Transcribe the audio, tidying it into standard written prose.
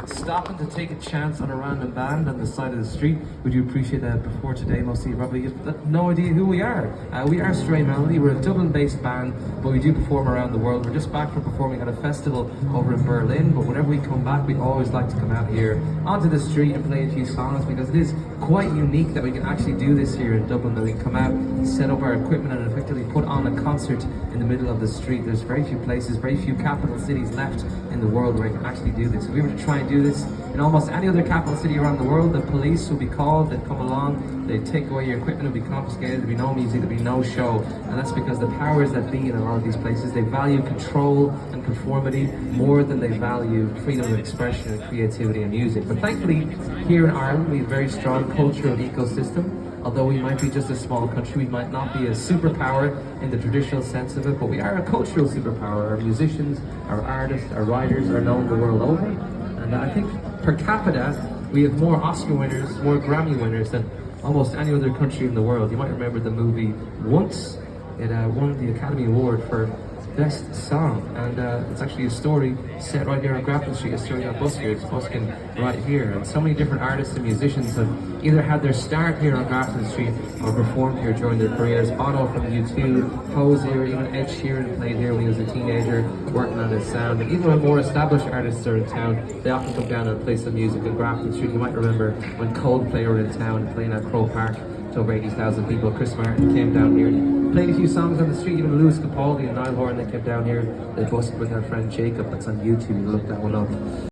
stopping to take a chance on a random band on the side of the street. Would you appreciate that? Before today, most of you probably have no idea who we are. We are Stray Melody. We're a Dublin-based band, but we do perform around the world. We're just back from performing at a festival over in Berlin, but whenever we come back, we always like to come out here onto the street and play a few songs, because it is quite unique that we can actually do this here in Dublin, that we can come out, set up our equipment and effectively put on a concert in the middle of the street. There's very few places, very few capital cities left in the world where we can actually do this. If we were to try and do this in almost any other capital city around the world, the police will be called, they'd come along, they'd take away your equipment, it'd be confiscated, there'd be no music, there'd be no show. And that's because the powers that be in a lot of these places, they value control and conformity more than they value freedom of expression and creativity and music. But thankfully, here in Ireland, we have a very strong cultural ecosystem. Although we might be just a small country, we might not be a superpower in the traditional sense of it, but we are a cultural superpower. Our musicians, our artists, our writers are known the world over. And I think per capita, we have more Oscar winners, more Grammy winners than almost any other country in the world. You might remember the movie Once. It won the Academy Award for Best Song, and it's actually a story set right here on Grafton Street, a story that buskers busking right here. And so many different artists and musicians have either had their start here on Grafton Street or performed here during their careers. Bono from U2, Hozier, even Ed Sheeran played here when he was a teenager working on his sound. And even when more established artists are in town, they often come down and play some music on Grafton Street. You might remember when Coldplay were in town playing at Croke Park to over 80,000 people. Chris Martin came down here and played a few songs on the street. Even Lewis Capaldi and Niall Horan, they came down here. They busted with our friend Jacob. That's on YouTube. You look that one up.